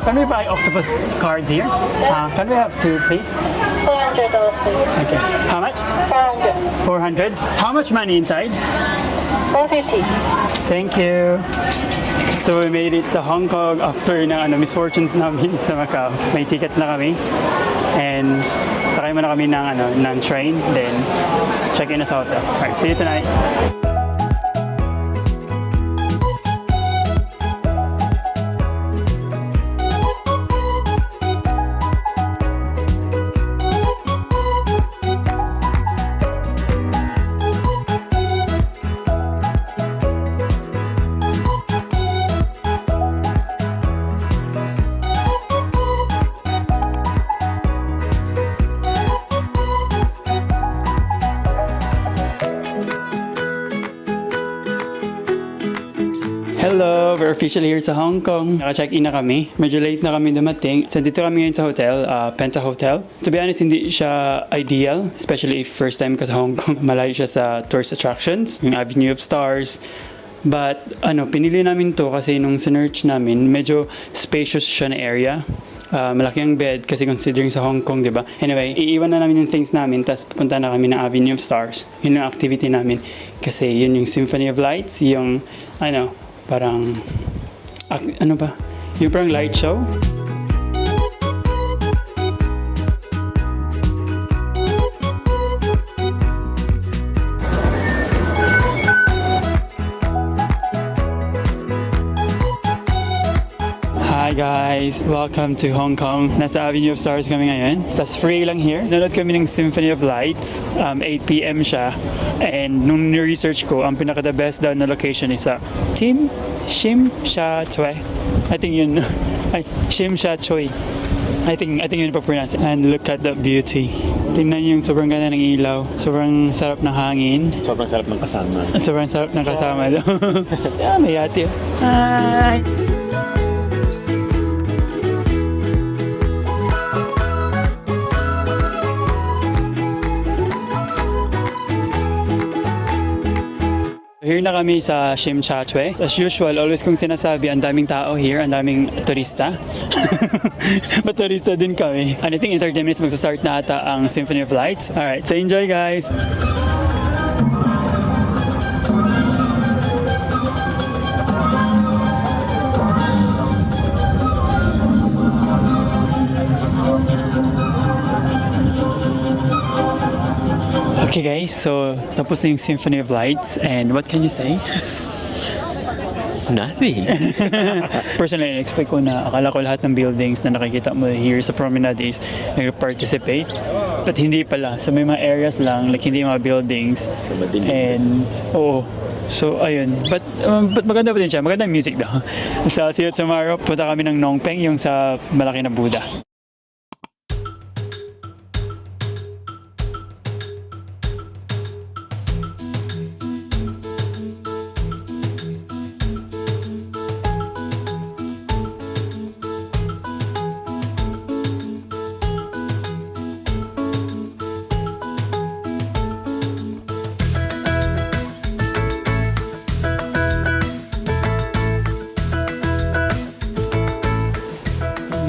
Can we buy octopus cards here? Can we have two, please? $400, please. Okay. How much? 400. 400. How much money inside? 450. Thank you. So we made it sa Hong Kong after ng misfortunes namin sa Macau. May tickets na kami. And sakay mo na kami ng train. Then check in sa hotel. Alright, see you tonight. Hello! We're officially here sa Hong Kong. Naka-check-in na kami. Medyo late na kami dumating. So, dito kami ngayon sa hotel, Penta Hotel. To be honest, hindi siya ideal. Especially if first time ka sa Hong Kong. Malayo siya sa tourist attractions. Yung Avenue of Stars. But, pinili namin to kasi nung sinearch namin, medyo spacious siya na area. Malaki ang bed kasi considering sa Hong Kong, di ba? Anyway, iiwan na namin yung things namin tapos pupunta na kami ng Avenue of Stars. Yun yung activity namin. Kasi yun yung Symphony of Lights, yung, parang, yung parang light show. Hi guys! Welcome to Hong Kong. Nasa Avenue of Stars kami ngayon. Tas free lang here. Nanood kami ng Symphony of Lights. 8 p.m. siya. And nung research ko, ang pinaka-the best daw na location is sa Shim Sha Tsui. I think yun. Shim Sha Tsui. I think yun pa-pronounce. And look at the beauty. Tingnan yung sobrang ganda ng ilaw. Sobrang sarap ng hangin. Sobrang sarap ng kasama. Sobrang sarap ng kasama daw. May ate. Hi! Here na kami sa Shim Sha Tsui. As usual, always kong sinasabi, ang daming tao here, ang daming turista. But turista din kami. And I think in 30 minutes magsa-start na ata ang Symphony of Lights. Alright, so enjoy guys! Okay guys, so tapos na yung Symphony of Lights and what can you say? Nothing. Personally, expect ko na akala ko lahat ng buildings na nakikita mo here sa promenade is nag-participate. But hindi pala. So may mga areas lang, like hindi mga buildings. So madilim. And, so ayun. But maganda pa din siya. Maganda yung music daw. So see you tomorrow. Punta kami ng Nong Peng, yung sa malaki na Buddha.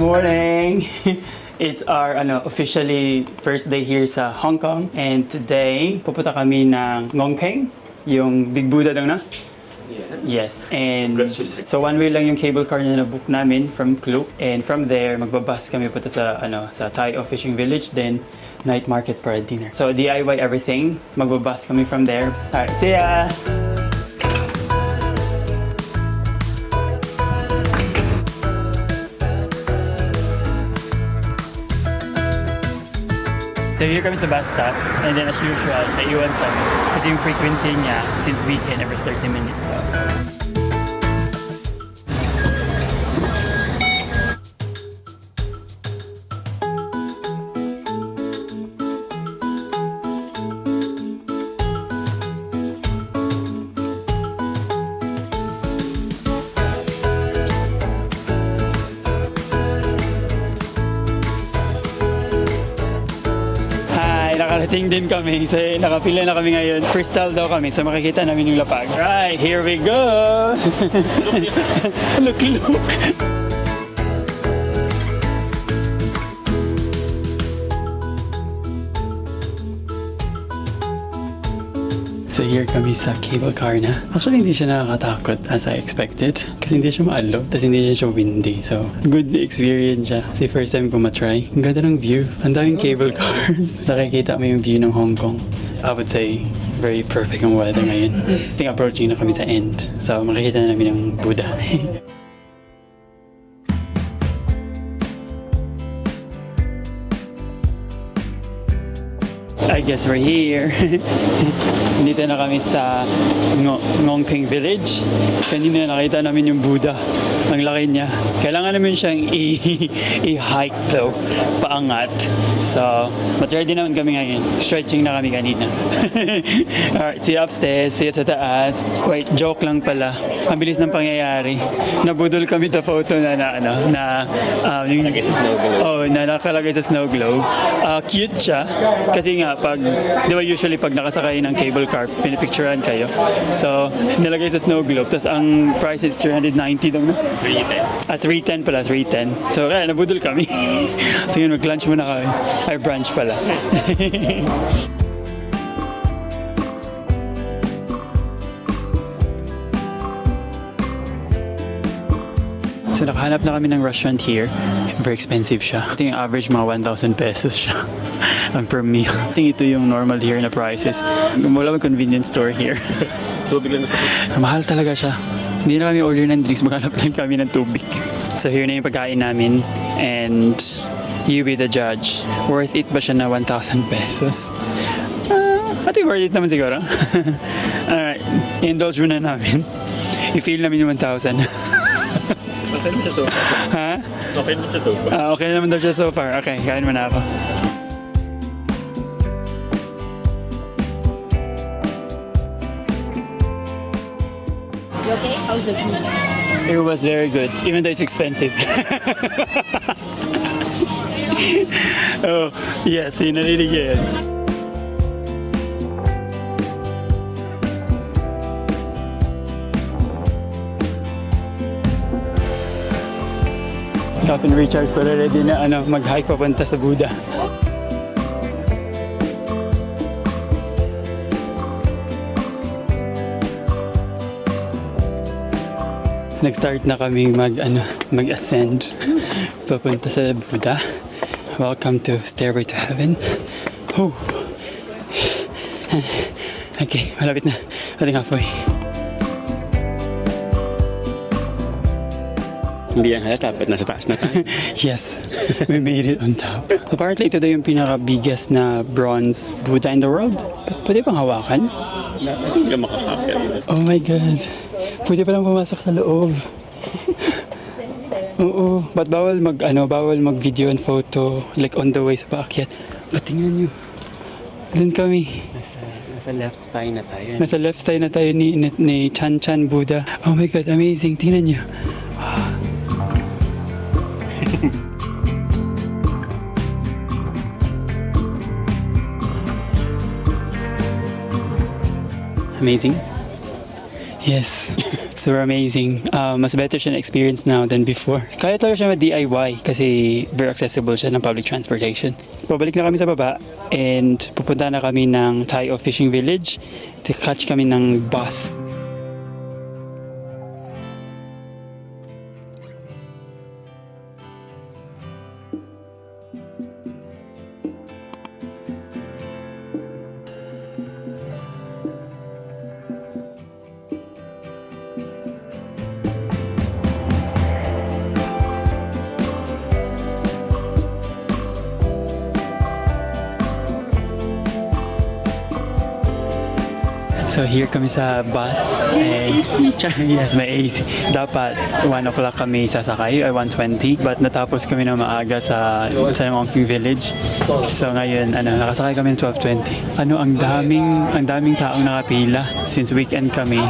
Morning! It's our officially first day here sa Hong Kong and today pupunta kami ng Ngong Peng, yung Big Buddha daw na? Yeah. Yes, and so one way lang yung cable car na na-book namin from Klook and from there magbabas kami punta sa sa Tai O Fishing Village, then night market for a dinner. So DIY everything, magbabas kami from there. Alright, see ya! So here kami sa bus stop, and then as usual, naiwan kami. Kasi yung frequency niya, since weekend, every 30 minutes. So. Parating din kami. So, nakapila na kami ngayon. Crystal daw kami. So, makikita namin yung lapag. Right, here we go! Look. So here kami sa cable car na. Actually, hindi siya nakakatakot as I expected. Kasi hindi siya maalog, tapos hindi siya windy. So, good experience siya. Kasi first time ko matry. Ang ganda ng view. Ang daming cable cars. Nakikita mo yung view ng Hong Kong. I would say, very perfect ang weather ngayon. I think approaching na kami sa end. So, makikita na namin ang Buddha. I guess we're here. Dito na kami sa Ngongping Village. Kanina nakita namin yung Buddha. Ang laki niya. Kailangan namin siyang i-hike though. Paangat. So, but ready naman kami ngayon. Stretching na kami kanina. Alright, see you upstairs. See you sa taas. Wait, joke lang pala. Ang bilis ng pangyayari. Nabudol kami sa photo na yung Nakalagay sa snow globe. Oh, na nakalagay sa snow globe. Cute siya. Kasi nga, di ba usually pag nakasakay ng cable car, pinipicturean kayo. So, nilagay sa snow globe. Tapos ang price is 390 daw na. 310. 310 pala, 310. So, kaya nabudol kami. So, yun, mag-lunch muna kami. Ay, brunch pala. So nakahanap na kami ng restaurant here. Very expensive siya. I think average mga 1,000 pesos siya ang per meal. I think ito yung normal here na prices. Wala may convenience store here. Tubig lang gusto ko. Mahal talaga siya. Hindi na kami order ng drinks, maghanap lang kami ng tubig. So here na yung pagkain namin and you be the judge. Worth it ba siya na 1,000 pesos? I think worth it naman siguro. Alright, indulge muna namin. I-feel namin yung 1,000. Okay naman siya so far. Ha? Okay naman siya so far. Okay naman daw siya so far. Okay, kain mo na ako. You okay? How's the food? It was very good, even though it's expensive. Oh, yes, yun narinig yan. Captain Richard pala ready na mag-hike papunta sa Buddha. Nag-start na kami mag-ascend papunta sa Buddha. Welcome to Stairway to Heaven. Oh. Okay, malapit na. Ating halfway. Hindi yan halata, but nasa taas na tayo. Yes, we made it on top. Apparently, ito daw yung pinaka-biggest na bronze Buddha in the world. Pwede bang hawakan? Hindi ka makakakit. Oh my God. Pwede pa lang pumasok sa loob. Oo. But bawal mag-video and photo like on the way sa paakyat. But tingnan nyo. Doon kami. Nasa left tayo na tayo. Nasa left side na tayo ni Chan Chan Buddha. Oh my God, amazing. Tingnan nyo. Amazing? Yes. Super amazing. Mas better siya na experience now than before. Kaya talaga siya ma-DIY kasi very accessible siya ng public transportation. Pabalik na kami sa baba and pupunta na kami ng Tai O Fishing Village. Catch kami ng bus. So here kami sa bus and yes, may AC. Dapat 1 o'clock kami sasakay ay 1:20 but natapos kami na maaga sa Ngongping Village. So ngayon nakasakay kami ng 12:20. Ang daming taong nakapila since weekend kami.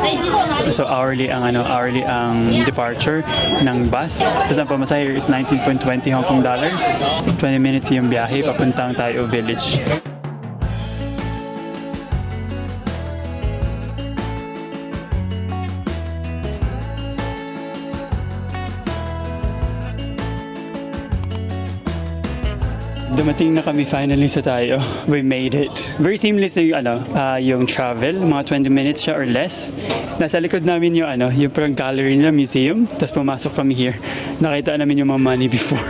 So hourly ang departure ng bus. Tapos ang pamasahe is 19.20 Hong Kong dollars. 20 minutes yung biyahe papuntang Tai O Village. dumating na kami finally sa tayo. We made it. Very seamless na yung travel. Mga 20 minutes siya or less. Nasa likod namin yung yung parang gallery na museum. Tapos pumasok kami here. Nakita namin yung mga money before.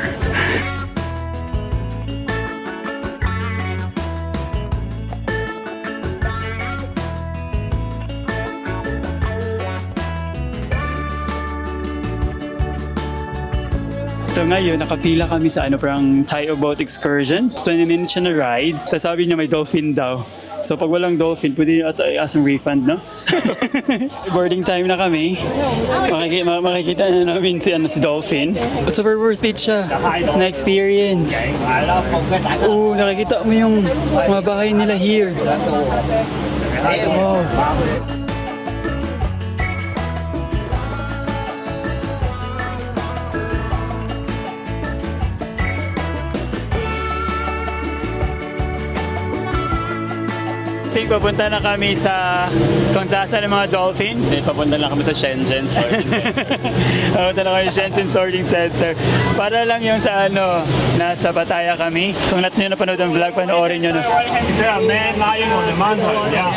So ngayon, nakapila kami sa parang Tayo boat excursion. 20 minutes siya na ride. Tapos sabi niya may dolphin daw. So pag walang dolphin, pwede i-ask ng refund, no? Boarding time na kami. Makikita na namin si dolphin. Super worth it siya na experience. Oo, nakikita mo yung mga bahay nila here. Wow. I think papunta na kami sa kung saan ng mga dolphin. Then, papunta lang kami sa Shenzhen Sorting Center. Papunta na kami sa Shenzhen Sorting Center. Para lang yung sa nasa Pattaya kami. Kung natin nyo napanood ang vlog, panoorin nyo na. There are men lying on the mountain. Yeah.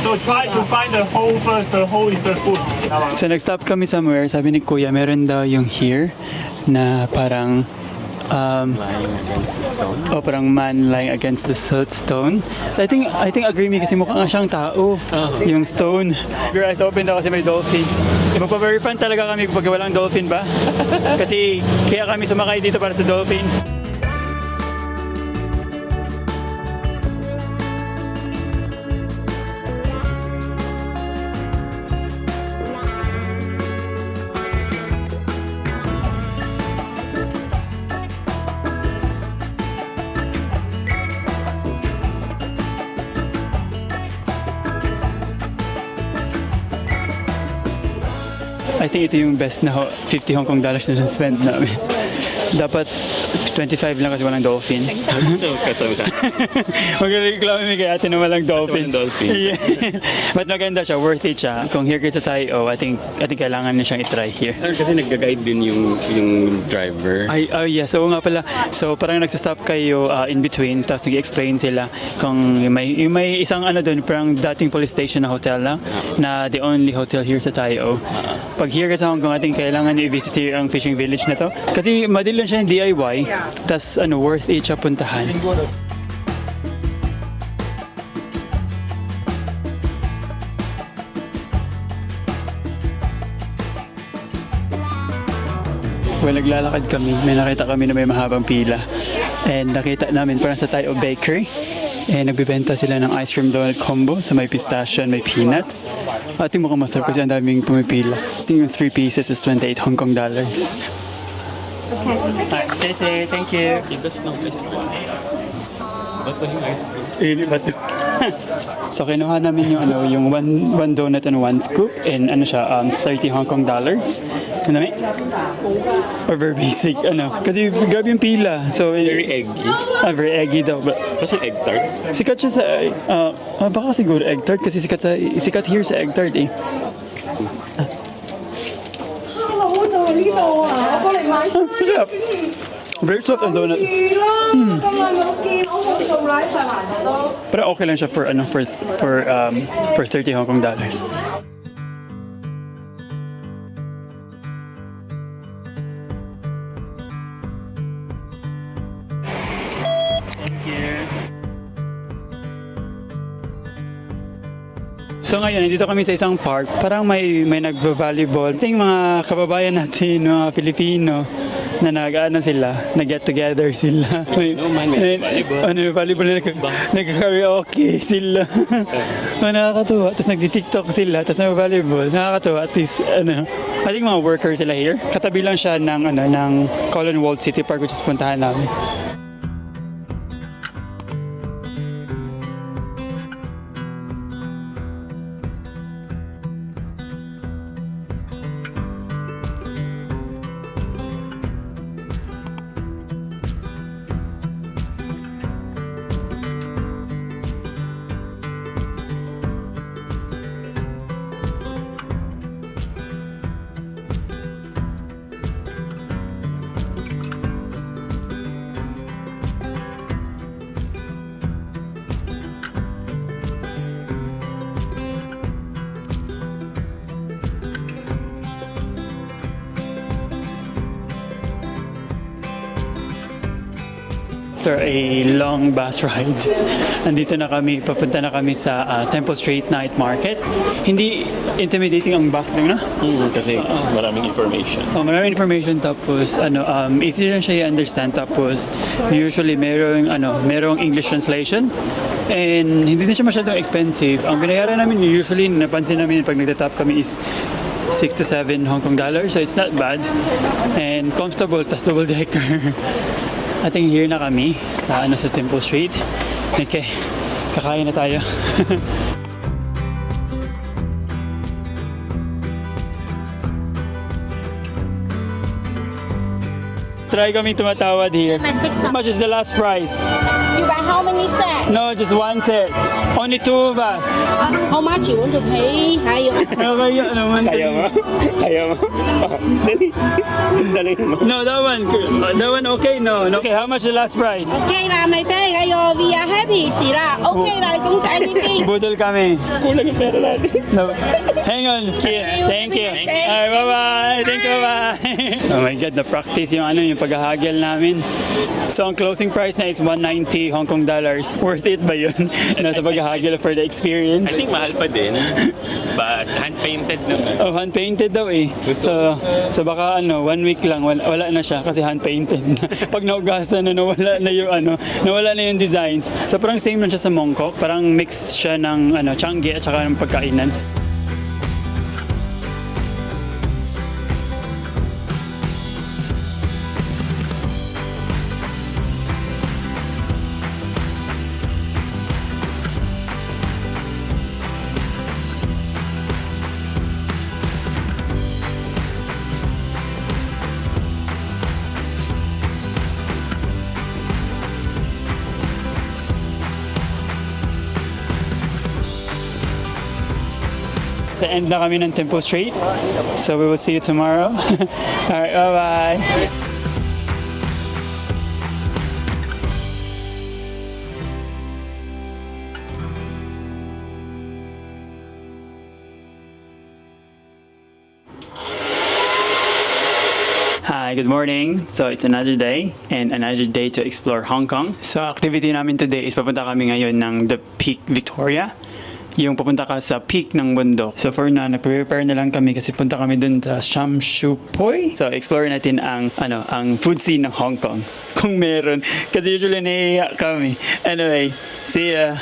So try to find the hole first. The hole is the food. So nag-stop kami somewhere. Sabi ni Kuya, meron daw yung here na parang Lying against the stone. parang man lying against the stone. So I think agree me kasi mukha nga siyang tao. Yung stone. Your eyes open daw kasi may dolphin. Magpa-very fun talaga kami pag walang dolphin ba? Kasi kaya kami sumakay dito para sa dolphin. I think ito yung best na 50 Hong Kong dollars na spend namin. Dapat 25 lang kasi walang dolphin. Ito, isa. Magreklamo kay ate na walang dolphin. Walang dolphin. Yeah. But maganda siya, worth it siya. Kung here kayo sa Tayo, I think kailangan na siyang i-try here. Kasi nag-guide din yung driver. Ay, yes. So nga pala. So parang nagsastop kayo in between, tapos nag-explain sila kung may isang doon, parang dating police station na hotel lang, na the only hotel here sa Tayo. Pag here ka sa Hong Kong, ating kailangan i-visit here ang fishing village na to. Kasi madali lang siya yung DIY, tapos worth it siya puntahan. Well, naglalakad kami. May nakita kami na may mahabang pila. And nakita namin parang sa Tayo Bakery. And nagbibenta sila ng ice cream donut combo. So may pistachio and may peanut. I think mukhang masarap kasi ang daming pumipila. I think yung 3 pieces is 28 Hong Kong dollars. Okay. Sheshe, thank you. Igas ng ice cream. Ba't ba yung ice cream? So kinuha namin yung one donut and one scoop and 30 Hong Kong dollars. Ano namin? Or very basic, kasi grabe yung pila. So Very eggy. very eggy daw. But Ba't yung egg tart? sikat siya sa baka siguro egg tart kasi sikat here sa egg tart eh. 好就係呢度啊！我幫你買衫 Sarap. Very soft ang donut. 啦，今日冇見，我冇做奶上嚟都。 Pero okay lang siya for 30 Hong Kong dollars. So ngayon, nandito kami sa isang park. Parang may nag-volleyball. Ito yung mga kababayan natin, mga Pilipino, na nag-get together sila. No man, may volleyball. Volleyball na nag-karaoke sila. Nakakatuwa. Tapos nag-tiktok sila, tapos nag-volleyball. Nakakatuwa. At least, I think mga workers sila here. Katabi lang siya ng Colonwald City Park, which is puntahan namin. after a long bus ride, andito na kami, papunta na kami sa Temple Street Night Market. Hindi intimidating ang bus doon na. Kasi maraming information. Maraming information, tapos easy lang siya i-understand, tapos usually merong English translation, and hindi din siya masyadong expensive. Ang binayaran namin usually, napansin namin pag nagtatap kami, is 6 to 7 Hong Kong dollars, so it's not bad and comfortable, tas double decker. Ating here na kami sa Temple Street. Okay, kakain na tayo. Try kami tumatawad here. How much is the last price? You buy how many sets? No, just one set. Only two of us. How much you want to pay? Hay Kaya naman. Kaya mo? Kaya mo? Dali. Dali mo. No, that one okay, no. Okay, how much the last price? Okay lah, my friend. Ayo, we are happy. Sila. Okay lah, don't say anything. Budol kami. Kulang yung pera natin. No. Hang on, kid. Thank you. Alright, bye-bye. Thank you, bye-bye. Oh my God, na-practice yung yung paghahagel namin. So, ang closing price na is 190 Hong Kong dollars. Worth it ba yun? Sa paghahagel for the experience? I think mahal pa din. But hand-painted naman. Oh, hand-painted daw eh. So baka 1 week lang, wala na siya kasi hand-painted. Pag naugasan na, nawala na yung designs. So parang same lang siya sa Mongkok. Parang mix siya ng Changi at saka ng pagkainan. Sa end na kami ng Temple Street. So we will see you tomorrow. Alright, bye-bye. Hi, good morning. So it's another day and another day to explore Hong Kong. So activity namin today is papunta kami ngayon ng The Peak Victoria. Yung papunta ka sa peak ng bundok. So for now, nag-prepare na lang kami kasi punta kami dun sa Sham Shui Pui. So explore natin ang food scene ng Hong Kong. Kung meron. Kasi usually nahihiya kami. Anyway, see ya!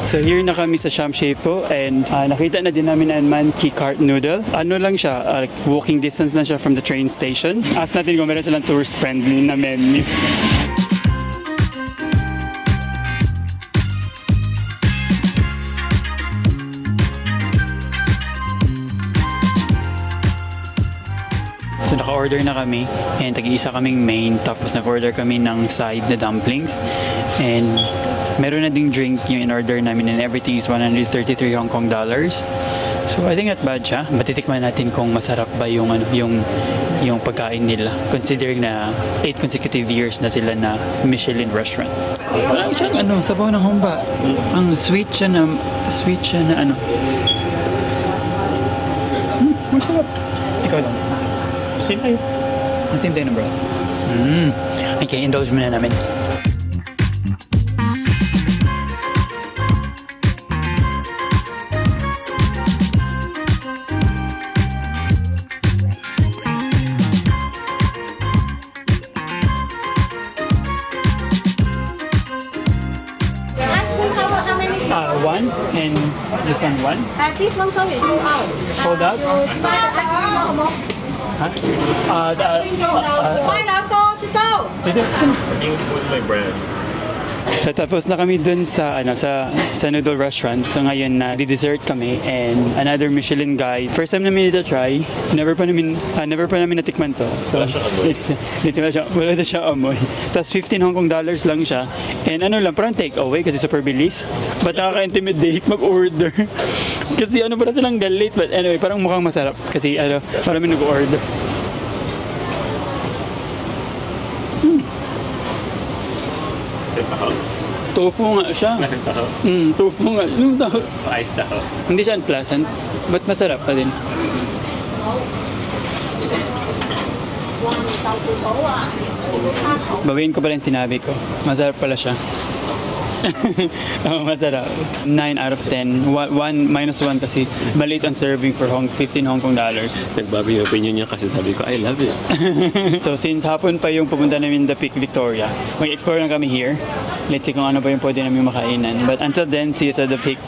So here na kami sa Sham Shui Pui and nakita na din namin ang Man Ki Cart Noodle. Ano lang siya, walking distance na siya from the train station. Ask natin kung meron silang tourist friendly na menu. So naka-order na kami and tag-iisa kaming main, tapos nag-order kami ng side na dumplings and meron na ding drink yung in-order namin and everything is 133 Hong Kong dollars. So I think not bad siya. Matitikman natin kung masarap ba yung pagkain nila considering na 8 consecutive years na sila na Michelin restaurant. Wala siyang sabaw ng humba. Ang sweet siya na masarap. Ikaw lang. Same tayo. Same tayo na bro. Okay, indulge muna namin. One and this one. This one sold is sold out. Sold out? Huh? 快拿高是高。 Use food my brand. So tapos na kami dun sa noodle restaurant. So ngayon na dessert kami and another Michelin guide. First time namin ito try. Never pa namin natikman to. So wala na siya amoy. Tapos 15 Hong Kong dollars lang siya. And parang take away kasi super bilis. But nakaka-intimidate mag-order. Kasi pala silang galit. But anyway, parang mukhang masarap. Kasi parang may nag-order. Tofu nga siya. Lasang taho. Tofu nga. So, ice taho. Hindi siya unpleasant, but masarap pa din. Bawiin ko pala yung sinabi ko. Masarap pala siya. Oh, masarap. 9 out of 10. -1 kasi maliit ang serving for 15 Hong Kong dollars. Nagbago yung opinion niya kasi sabi ko, I love it. So since hapon pa yung pumunta namin The Peak Victoria, mag-explore lang kami here. Let's see kung ano ba yung pwede namin makainan. But until then, see you sa The Peak.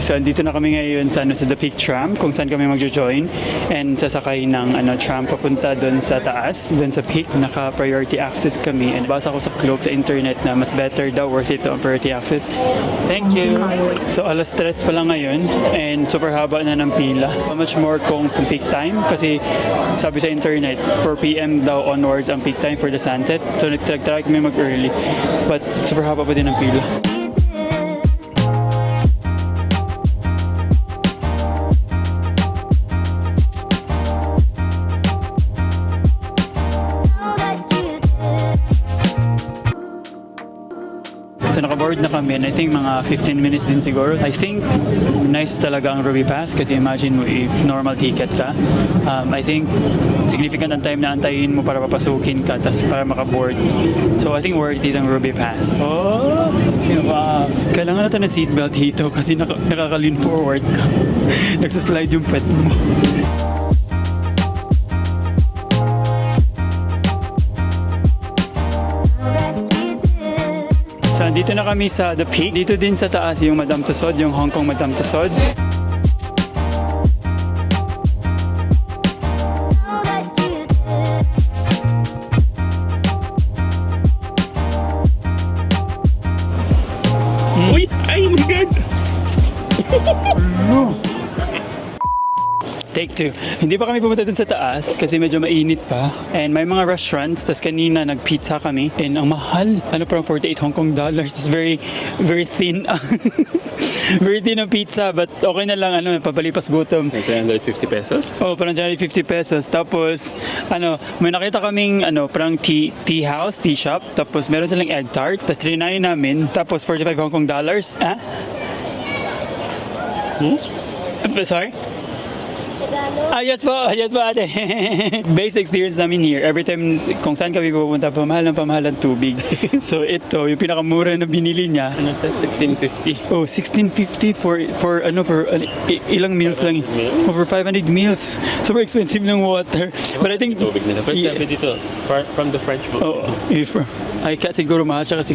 So, andito na kami ngayon sa The Peak Tram, kung saan kami magjo-join. And sasakay ng tram papunta doon sa taas, doon sa peak. Naka-priority access kami. And basa ko sa Globe sa internet na mas better daw, worth it ang priority access. Thank you! So, 3:00 pa lang ngayon. And super haba na ng pila. Much more kung peak time. Kasi sabi sa internet, 4 p.m. daw onwards ang peak time for the sunset. So, nag-try kami mag-early. But super haba pa din ang pila. So naka-board na kami and I think mga 15 minutes din siguro. I think nice talaga ang Ruby Pass kasi imagine mo if normal ticket ka. I think significant ang time na antayin mo para papasukin ka tas para maka-board. So I think worth it ang Ruby Pass. Oh! Wow! Kailangan natin ng seatbelt dito kasi nakaka-lean forward ka. Nagsaslide yung pet mo. So, dito na kami sa The Peak. Dito din sa taas yung Madame Tussauds, yung Hong Kong Madame Tussauds. Uy! Ay, my God! Take 2. Hindi pa kami pumunta dun sa taas kasi medyo mainit pa. And may mga restaurants. Tas kanina nag-pizza kami. And ang mahal. Ano parang 48 Hong Kong dollars. It's very, very thin. Very thin ang pizza. But okay na lang. Papalipas gutom. Like 350 pesos? Oh, parang 50 pesos. Tapos, may nakita kaming, parang tea house, tea shop. Tapos, meron silang egg tart. Tapos, trinayin namin. Tapos, 45 Hong Kong dollars. Ah? Sorry? Yes po ate. Base experience namin here. Every time kung saan kami pupunta, pamahal ng tubig. So ito, yung pinakamura na binili niya. Ano ito? 1650. Oh, 1650 for ilang meals lang. Over 500 meals. Super expensive ng water. But I think Tubig nila. But sabi dito, from the French oh, ay siguro mahal siya kasi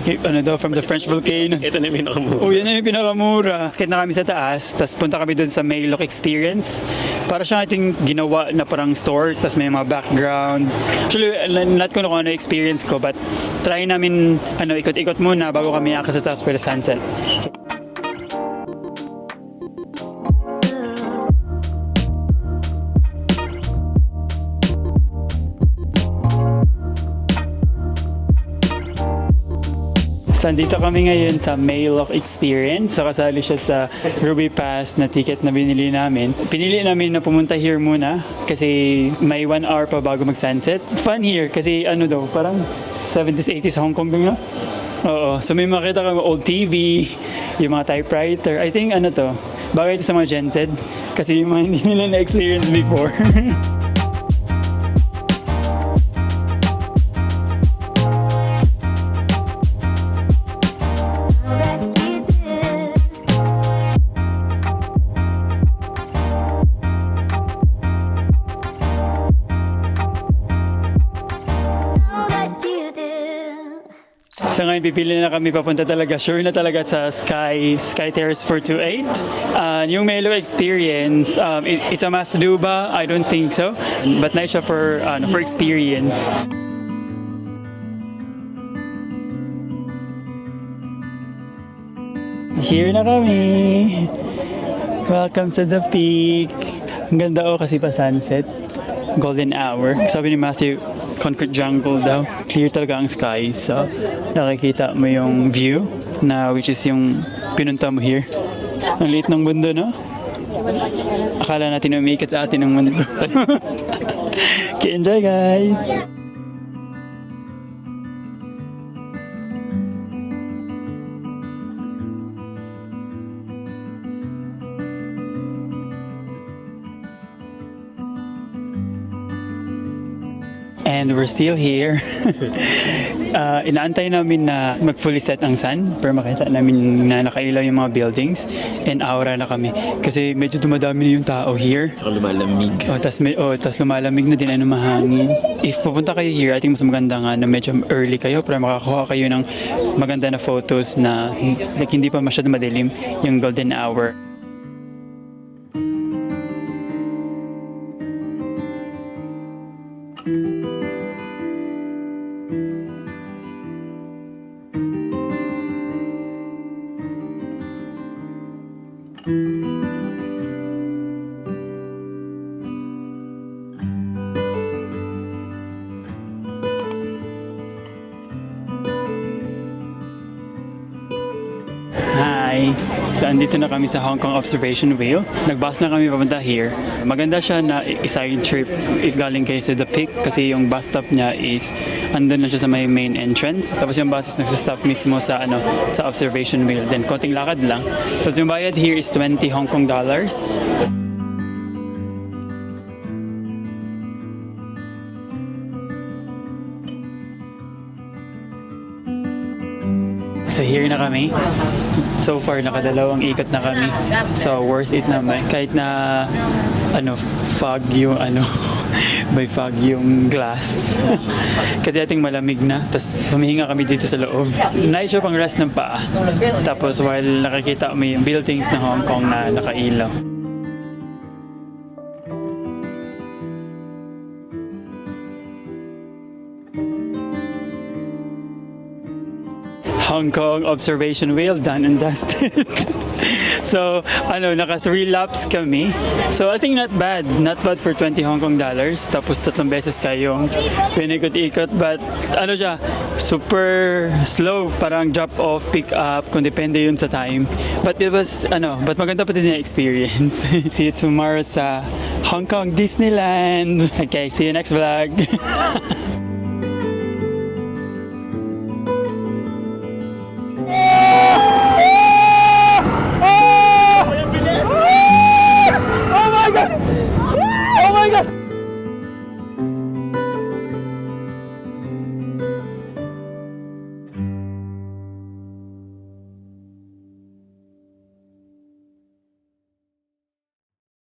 from the French volcano. Ito na yung pinakamura. Oh, yan na yung pinakamura. Akit na kami sa taas, tapos punta kami dun sa Maylok Experience. Para siyang ating ginawa na parang store, tapos may mga background. Actually, not ko na kung ano experience ko, but try namin ikot-ikot muna bago kami akas sa taas for the sunset. So, dito kami ngayon sa Maylok Experience. So, kasali siya sa Ruby Pass na ticket na binili namin. Pinili namin na pumunta here muna kasi may 1 hour pa bago mag-sunset. Fun here kasi parang 70s, 80s Hong Kong na. Oo. So, may makita kami old TV, yung mga typewriter. I think bagay ito sa mga Gen Z kasi yung mga hindi nila na-experience before. So ngayon pipili na kami papunta talaga, sure na talaga sa Sky Terrace 428. Yung Maylok Experience, it's a must do ba? I don't think so. But nice siya for experience. Here na kami. Welcome to The Peak. Ang ganda kasi pa sunset. Golden hour. Sabi ni Matthew, concrete jungle daw. Clear talaga ang sky. So, nakikita mo yung view na which is yung pinunta mo here. Ang liit ng mundo, no? Akala natin umiikot sa atin ng mundo. Okay, enjoy guys! And we're still here. Inaantay namin na mag-fully set ang sun para makita namin na nakailaw yung mga buildings and aura na kami. Kasi medyo dumadami na yung tao here. Saka lumalamig. Tas lumalamig na din, mahangin. If pupunta kayo here, I think mas maganda nga na medyo early kayo para makakuha kayo ng maganda na photos na like, hindi pa masyado madilim yung golden hour. Hi! So, andito na kami sa Hong Kong Observation Wheel. Nag-bus na kami papunta here. Maganda siya na side trip if galing kayo sa The Peak kasi yung bus stop niya is andun na siya sa may main entrance. Tapos yung bus is nagsistop mismo sa sa Observation Wheel. Then, konting lakad lang. Tapos yung bayad here is 20 Hong Kong dollars. So here na kami. So far, nakadalawang ikot na kami. So worth it naman. Kahit na fog yung may fog yung glass. Kasi ating malamig na. Tapos humihinga kami dito sa loob. Nice siya pang rest ng paa. Tapos while nakikita mo yung buildings ng Hong Kong na nakailaw. Hong Kong Observation Wheel, done and dusted. So, naka 3 laps kami. So, I think not bad. Not bad for 20 Hong Kong dollars. Tapos 3 beses kayong pinikot-ikot. But, siya, super slow. Parang drop off, pick up, kung depende yun sa time. But it was, but maganda pa din yung experience. See you tomorrow sa Hong Kong Disneyland. Okay, see you next vlog.